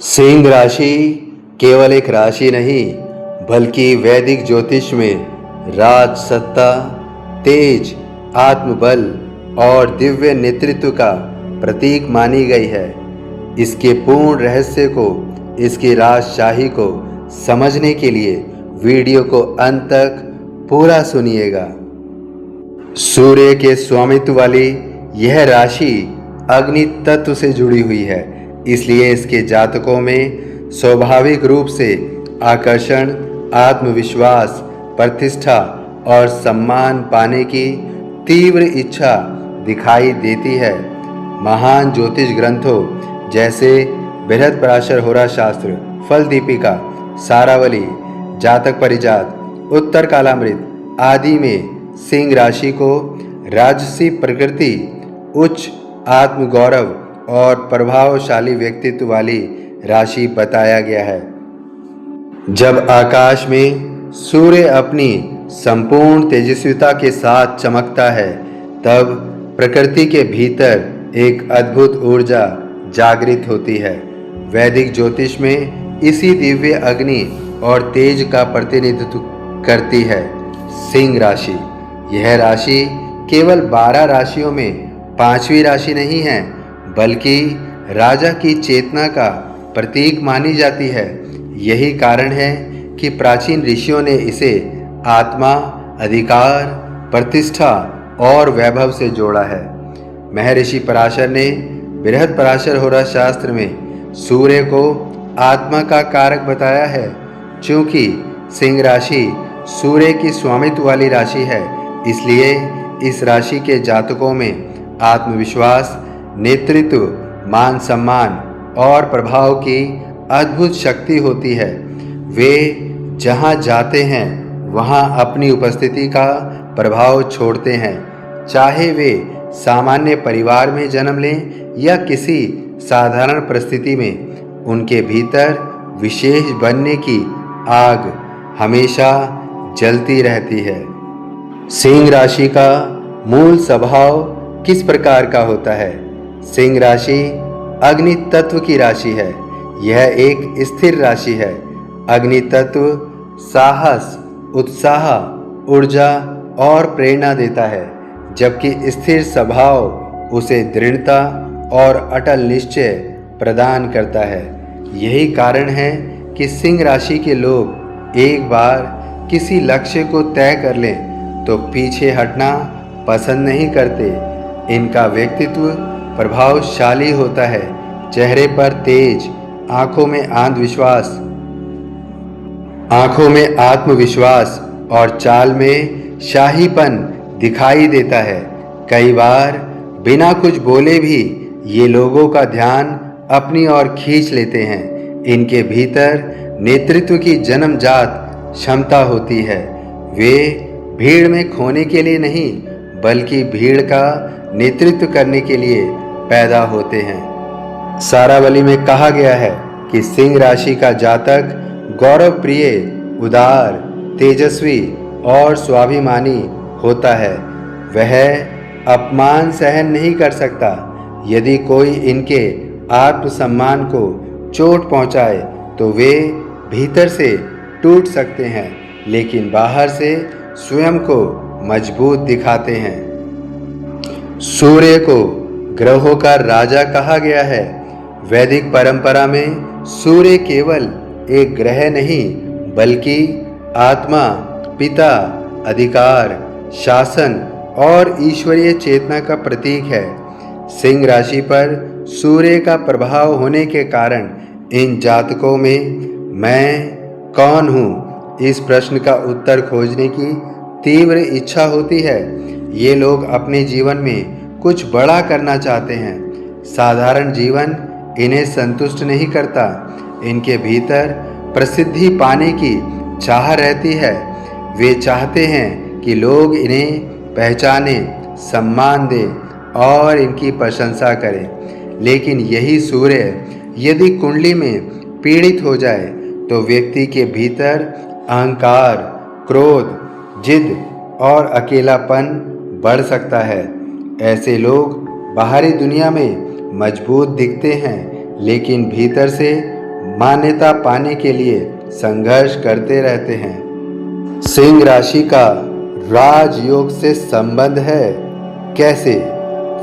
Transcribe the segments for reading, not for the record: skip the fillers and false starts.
सिंह राशि केवल एक राशि नहीं, बल्कि वैदिक ज्योतिष में राज सत्ता, तेज, आत्मबल और दिव्य नेतृत्व का प्रतीक मानी गई है। इसके पूर्ण रहस्य को, इसकी राजशाही को समझने के लिए वीडियो को अंत तक पूरा सुनिएगा। सूर्य के स्वामित्व वाली यह राशि अग्नि तत्व से जुड़ी हुई है, इसलिए इसके जातकों में स्वाभाविक रूप से आकर्षण, आत्मविश्वास, प्रतिष्ठा और सम्मान पाने की तीव्र इच्छा दिखाई देती है। महान ज्योतिष ग्रंथों जैसे बृहत्पराशर होरा शास्त्र, फल दीपिका, सारावली, जातक परिजात, उत्तर कालामृत आदि में सिंह राशि को राजसी प्रकृति, उच्च आत्मगौरव और प्रभावशाली व्यक्तित्व वाली राशि बताया गया है। जब आकाश में सूर्य अपनी संपूर्ण तेजस्विता के साथ चमकता है, तब प्रकृति के भीतर एक अद्भुत ऊर्जा जागृत होती है। वैदिक ज्योतिष में इसी दिव्य अग्नि और तेज का प्रतिनिधित्व करती है सिंह राशि। यह राशि केवल 12 राशियों में 5वीं राशि नहीं है, बल्कि राजा की चेतना का प्रतीक मानी जाती है। यही कारण है कि प्राचीन ऋषियों ने इसे आत्मा, अधिकार, प्रतिष्ठा और वैभव से जोड़ा है। महर्षि पराशर ने बृहत्पराशर होरा शास्त्र में सूर्य को आत्मा का कारक बताया है। चूंकि सिंह राशि सूर्य की स्वामित्व वाली राशि है, इसलिए इस राशि के जातकों में आत्मविश्वास, नेतृत्व, मान सम्मान और प्रभाव की अद्भुत शक्ति होती है। वे जहाँ जाते हैं वहाँ अपनी उपस्थिति का प्रभाव छोड़ते हैं, चाहे वे सामान्य परिवार में जन्म लें या किसी साधारण परिस्थिति में। उनके भीतर विशेष बनने की आग हमेशा जलती रहती है। सिंह राशि का मूल स्वभाव किस प्रकार का होता है? सिंह राशि अग्नि तत्व की राशि है। यह एक स्थिर राशि है। अग्नि तत्व साहस, उत्साह, ऊर्जा और प्रेरणा देता है, जबकि स्थिर स्वभाव उसे दृढ़ता और अटल निश्चय प्रदान करता है। यही कारण है कि सिंह राशि के लोग एक बार किसी लक्ष्य को तय कर लें तो पीछे हटना पसंद नहीं करते। इनका व्यक्तित्व प्रभावशाली होता है। चेहरे पर तेज, आंखों में आत्मविश्वास और चाल में शाहीपन दिखाई देता है। कई बार बिना कुछ बोले भी ये लोगों का ध्यान अपनी ओर खींच लेते हैं। इनके भीतर नेतृत्व की जन्मजात क्षमता होती है। वे भीड़ में खोने के लिए नहीं, बल्कि भीड़ का नेतृत्व करने के लिए पैदा होते हैं। सारावली में कहा गया है कि सिंह राशि का जातक गौरव प्रिय, उदार, तेजस्वी और स्वाभिमानी होता है। वह अपमान सहन नहीं कर सकता। यदि कोई इनके आत्मसम्मान को चोट पहुंचाए तो वे भीतर से टूट सकते हैं, लेकिन बाहर से स्वयं को मजबूत दिखाते हैं। सूर्य को ग्रहों का राजा कहा गया है। वैदिक परंपरा में सूर्य केवल एक ग्रह नहीं, बल्कि आत्मा, पिता, अधिकार, शासन और ईश्वरीय चेतना का प्रतीक है। सिंह राशि पर सूर्य का प्रभाव होने के कारण इन जातकों में मैं कौन हूँ, इस प्रश्न का उत्तर खोजने की तीव्र इच्छा होती है। ये लोग अपने जीवन में कुछ बड़ा करना चाहते हैं। साधारण जीवन इन्हें संतुष्ट नहीं करता। इनके भीतर प्रसिद्धि पाने की चाह रहती है। वे चाहते हैं कि लोग इन्हें पहचाने, सम्मान दें और इनकी प्रशंसा करें। लेकिन यही सूर्य यदि कुंडली में पीड़ित हो जाए तो व्यक्ति के भीतर अहंकार, क्रोध, जिद और अकेलापन बढ़ सकता है। ऐसे लोग बाहरी दुनिया में मजबूत दिखते हैं, लेकिन भीतर से मान्यता पाने के लिए संघर्ष करते रहते हैं। सिंह राशि का राजयोग से संबंध है। कैसे?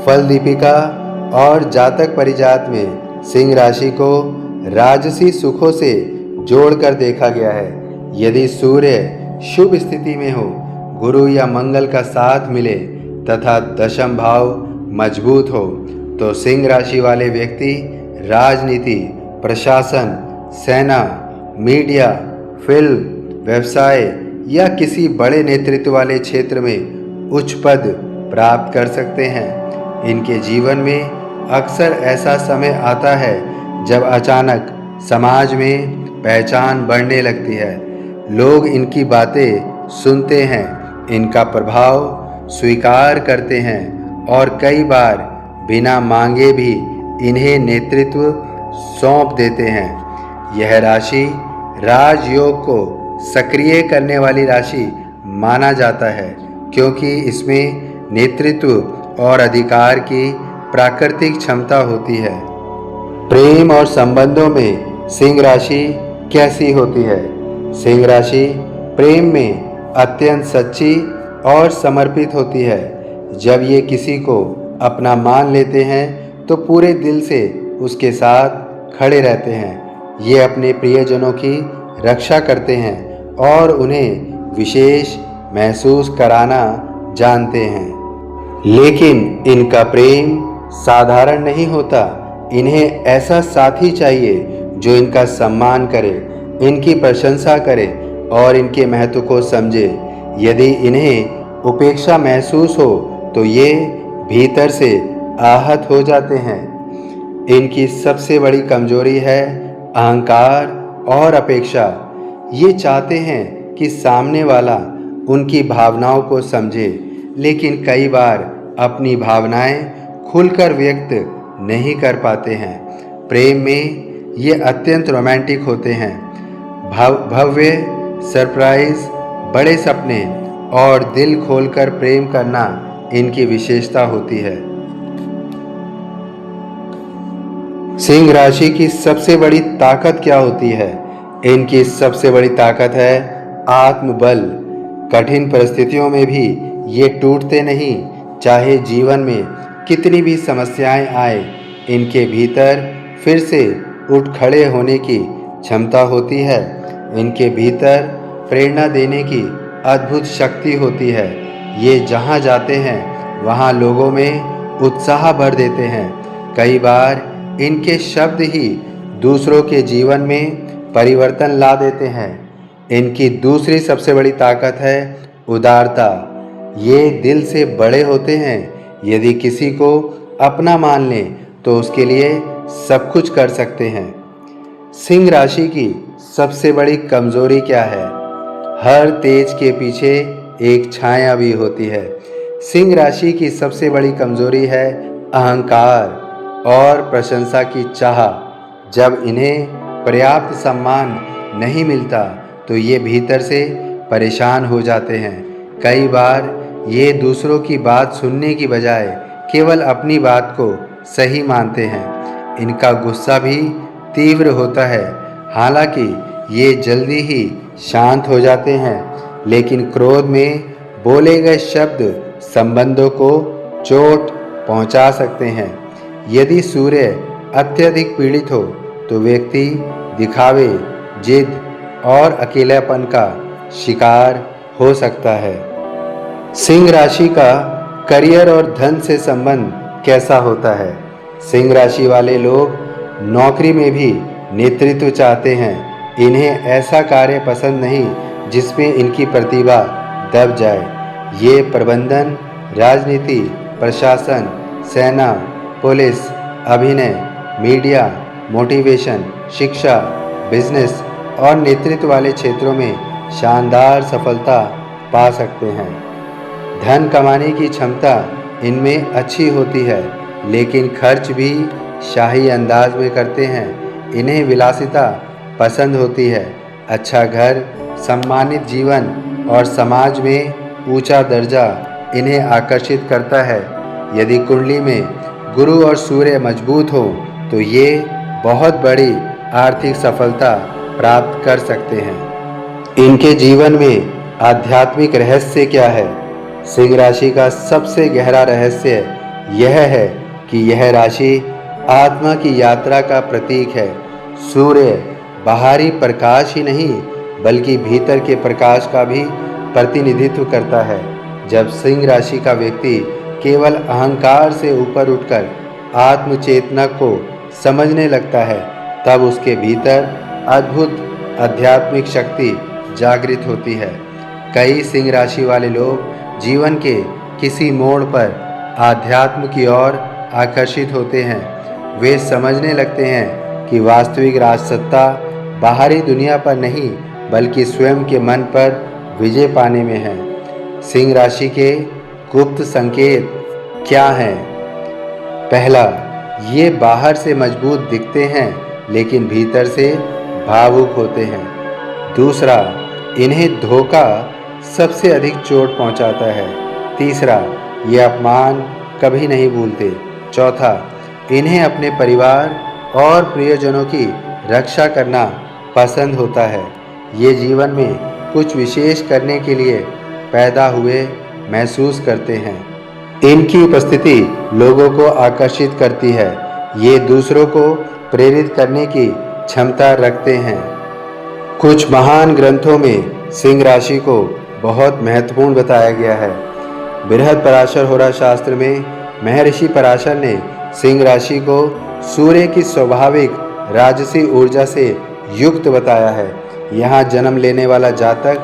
फल दीपिका और जातक परिजात में सिंह राशि को राजसी सुखों से जोड़कर देखा गया है। यदि सूर्य शुभ स्थिति में हो, गुरु या मंगल का साथ मिले तथा दशम भाव मजबूत हो तो सिंह राशि वाले व्यक्ति राजनीति, प्रशासन, सेना, मीडिया, फिल्म, व्यवसाय या किसी बड़े नेतृत्व वाले क्षेत्र में उच्च पद प्राप्त कर सकते हैं। इनके जीवन में अक्सर ऐसा समय आता है जब अचानक समाज में पहचान बढ़ने लगती है। लोग इनकी बातें सुनते हैं, इनका प्रभाव स्वीकार करते हैं और कई बार बिना मांगे भी इन्हें नेतृत्व सौंप देते हैं। यह राशि राजयोग को सक्रिय करने वाली राशि माना जाता है क्योंकि इसमें नेतृत्व और अधिकार की प्राकृतिक क्षमता होती है। प्रेम और संबंधों में सिंह राशि कैसी होती है? सिंह राशि प्रेम में अत्यंत सच्ची और समर्पित होती है। जब ये किसी को अपना मान लेते हैं तो पूरे दिल से उसके साथ खड़े रहते हैं। ये अपने प्रियजनों की रक्षा करते हैं और उन्हें विशेष महसूस कराना जानते हैं। लेकिन इनका प्रेम साधारण नहीं होता। इन्हें ऐसा साथी चाहिए जो इनका सम्मान करे, इनकी प्रशंसा करे और इनके महत्व को समझे। यदि इन्हें उपेक्षा महसूस हो तो ये भीतर से आहत हो जाते हैं। इनकी सबसे बड़ी कमजोरी है अहंकार और अपेक्षा। ये चाहते हैं कि सामने वाला उनकी भावनाओं को समझे, लेकिन कई बार अपनी भावनाएं खुलकर व्यक्त नहीं कर पाते हैं। प्रेम में ये अत्यंत रोमांटिक होते हैं। भव्य सरप्राइज, बड़े सपने और दिल खोलकर प्रेम करना इनकी विशेषता होती है। सिंह राशि की सबसे बड़ी ताकत क्या होती है? इनकी सबसे बड़ी ताकत है आत्मबल। कठिन परिस्थितियों में भी ये टूटते नहीं। चाहे जीवन में कितनी भी समस्याएं आए, इनके भीतर फिर से उठ खड़े होने की क्षमता होती है। इनके भीतर प्रेरणा देने की अद्भुत शक्ति होती है। ये जहाँ जाते हैं वहाँ लोगों में उत्साह भर देते हैं। कई बार इनके शब्द ही दूसरों के जीवन में परिवर्तन ला देते हैं। इनकी दूसरी सबसे बड़ी ताकत है उदारता। ये दिल से बड़े होते हैं। यदि किसी को अपना मान लें तो उसके लिए सब कुछ कर सकते हैं। सिंह राशि की सबसे बड़ी कमजोरी क्या है? हर तेज के पीछे एक छाया भी होती है। सिंह राशि की सबसे बड़ी कमजोरी है अहंकार और प्रशंसा की चाह। जब इन्हें पर्याप्त सम्मान नहीं मिलता तो ये भीतर से परेशान हो जाते हैं। कई बार ये दूसरों की बात सुनने की बजाय केवल अपनी बात को सही मानते हैं। इनका गुस्सा भी तीव्र होता है। हालांकि ये जल्दी ही शांत हो जाते हैं, लेकिन क्रोध में बोले गए शब्द संबंधों को चोट पहुंचा सकते हैं। यदि सूर्य अत्यधिक पीड़ित हो तो व्यक्ति दिखावे, जिद और अकेलापन का शिकार हो सकता है। सिंह राशि का करियर और धन से संबंध कैसा होता है? सिंह राशि वाले लोग नौकरी में भी नेतृत्व चाहते हैं। इन्हें ऐसा कार्य पसंद नहीं जिसमें इनकी प्रतिभा दब जाए। ये प्रबंधन, राजनीति, प्रशासन, सेना, पुलिस, अभिनय, मीडिया, मोटिवेशन, शिक्षा, बिजनेस और नेतृत्व वाले क्षेत्रों में शानदार सफलता पा सकते हैं। धन कमाने की क्षमता इनमें अच्छी होती है, लेकिन खर्च भी शाही अंदाज में करते हैं। इन्हें विलासिता पसंद होती है। अच्छा घर, सम्मानित जीवन और समाज में ऊंचा दर्जा इन्हें आकर्षित करता है। यदि कुंडली में गुरु और सूर्य मजबूत हो तो ये बहुत बड़ी आर्थिक सफलता प्राप्त कर सकते हैं। इनके जीवन में आध्यात्मिक रहस्य क्या है? सिंह राशि का सबसे गहरा रहस्य यह है कि यह राशि आत्मा की यात्रा का प्रतीक है। सूर्य बाहरी प्रकाश ही नहीं बल्कि भीतर के प्रकाश का भी प्रतिनिधित्व करता है। जब सिंह राशि का व्यक्ति केवल अहंकार से ऊपर उठकर आत्म चेतना को समझने लगता है, तब उसके भीतर अद्भुत आध्यात्मिक शक्ति जागृत होती है। कई सिंह राशि वाले लोग जीवन के किसी मोड़ पर आध्यात्म की ओर आकर्षित होते हैं। वे समझने लगते हैं कि वास्तविक राजसत्ता बाहरी दुनिया पर नहीं बल्कि स्वयं के मन पर विजय पाने में है। सिंह राशि के गुप्त संकेत क्या हैं? पहला, ये बाहर से मजबूत दिखते हैं लेकिन भीतर से भावुक होते हैं। दूसरा, इन्हें धोखा सबसे अधिक चोट पहुंचाता है। तीसरा, ये अपमान कभी नहीं भूलते। चौथा, इन्हें अपने परिवार और प्रियजनों की रक्षा करना पसंद होता है। ये जीवन में कुछ विशेष करने के लिए पैदा हुए महसूस करते हैं। इनकी उपस्थिति लोगों को आकर्षित करती है। ये दूसरों को प्रेरित करने की क्षमता रखते हैं। कुछ महान ग्रंथों में सिंह राशि को बहुत महत्वपूर्ण बताया गया है। बृहत्पराशर होरा शास्त्र में महर्षि पराशर ने सिंह राशि को सूर्य की स्वाभाविक राजसी ऊर्जा से युक्त बताया है। यहाँ जन्म लेने वाला जातक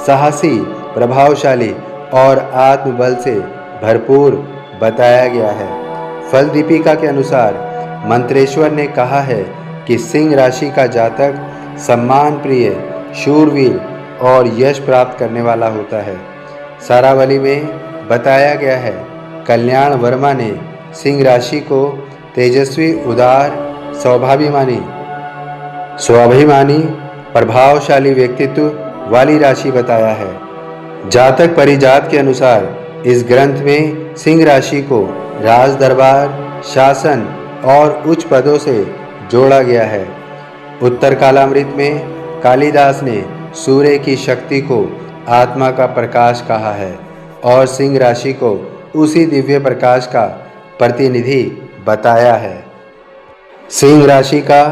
साहसी, प्रभावशाली और आत्मबल से भरपूर बताया गया है। फल दीपिका के अनुसार मंत्रेश्वर ने कहा है कि सिंह राशि का जातक सम्मान प्रिय, शूरवीर और यश प्राप्त करने वाला होता है। सारावली में बताया गया है, कल्याण वर्मा ने सिंह राशि को तेजस्वी, उदार, स्वाभिमानी, प्रभावशाली व्यक्तित्व वाली राशि बताया है। जातक परिजात के अनुसार इस ग्रंथ में सिंह राशि को राज दरबार, शासन और उच्च पदों से जोड़ा गया है। उत्तर कालामृत में कालिदास ने सूर्य की शक्ति को आत्मा का प्रकाश कहा है और सिंह राशि को उसी दिव्य प्रकाश का प्रतिनिधि बताया है। सिंह राशि का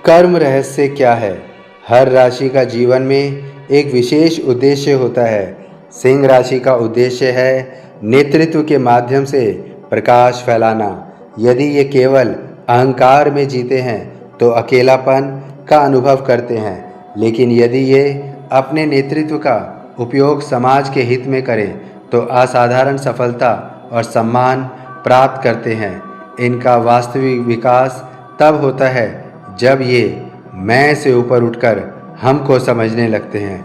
कर्म रहस्य क्या है? हर राशि का जीवन में एक विशेष उद्देश्य होता है। सिंह राशि का उद्देश्य है नेतृत्व के माध्यम से प्रकाश फैलाना। यदि ये केवल अहंकार में जीते हैं तो अकेलापन का अनुभव करते हैं, लेकिन यदि ये अपने नेतृत्व का उपयोग समाज के हित में करें तो असाधारण सफलता और सम्मान प्राप्त करते हैं। इनका वास्तविक विकास तब होता है जब ये मैं से ऊपर उठकर हमको समझने लगते हैं।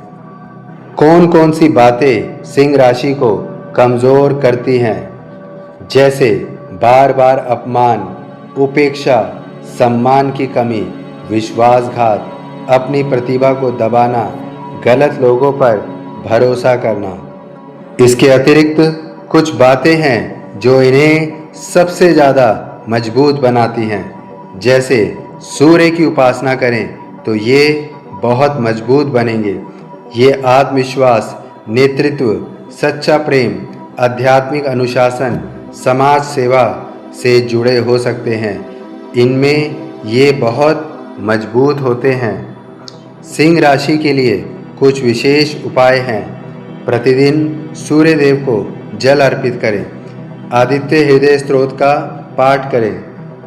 कौन कौन सी बातें सिंह राशि को कमज़ोर करती हैं? जैसे बार बार अपमान, उपेक्षा, सम्मान की कमी, विश्वासघात, अपनी प्रतिभा को दबाना, गलत लोगों पर भरोसा करना। इसके अतिरिक्त कुछ बातें हैं जो इन्हें सबसे ज़्यादा मजबूत बनाती हैं। जैसे सूर्य की उपासना करें तो ये बहुत मजबूत बनेंगे। ये आत्मविश्वास, नेतृत्व, सच्चा प्रेम, आध्यात्मिक अनुशासन, समाज सेवा से जुड़े हो सकते हैं। इनमें ये बहुत मजबूत होते हैं। सिंह राशि के लिए कुछ विशेष उपाय हैं। प्रतिदिन सूर्य देव को जल अर्पित करें। आदित्य हृदय स्तोत्र का पाठ करें।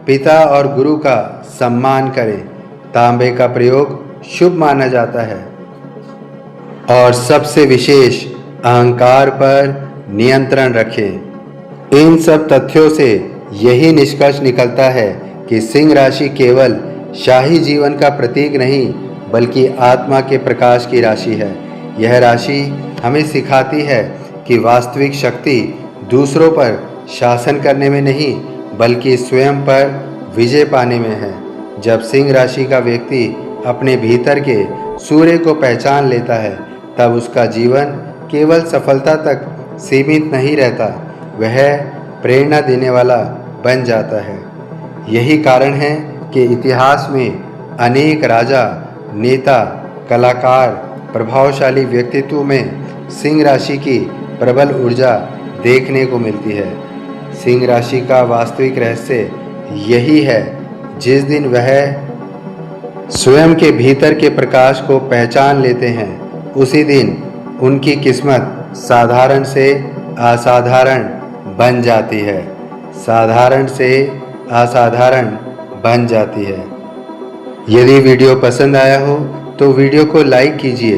पिता और गुरु का सम्मान करें। तांबे का प्रयोग शुभ माना जाता है। और सबसे विशेष, अहंकार पर नियंत्रण रखें। इन सब तथ्यों से यही निष्कर्ष निकलता है कि सिंह राशि केवल शाही जीवन का प्रतीक नहीं बल्कि आत्मा के प्रकाश की राशि है। यह राशि हमें सिखाती है कि वास्तविक शक्ति दूसरों पर शासन करने में नहीं बल्कि स्वयं पर विजय पाने में है। जब सिंह राशि का व्यक्ति अपने भीतर के सूर्य को पहचान लेता है तब उसका जीवन केवल सफलता तक सीमित नहीं रहता, वह प्रेरणा देने वाला बन जाता है। यही कारण है कि इतिहास में अनेक राजा, नेता, कलाकार, प्रभावशाली व्यक्तित्व में सिंह राशि की प्रबल ऊर्जा देखने को मिलती है। सिंह राशि का वास्तविक रहस्य यही है, जिस दिन वह स्वयं के भीतर के प्रकाश को पहचान लेते हैं, उसी दिन उनकी किस्मत साधारण से असाधारण बन जाती है। साधारण से असाधारण बन जाती है। यदि वीडियो पसंद आया हो तो वीडियो को लाइक कीजिए,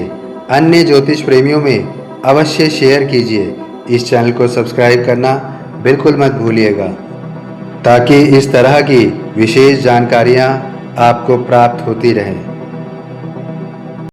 अन्य ज्योतिष प्रेमियों में अवश्य शेयर कीजिए। इस चैनल को सब्सक्राइब करना बिल्कुल मत भूलिएगा, ताकि इस तरह की विशेष जानकारियाँ आपको प्राप्त होती रहें।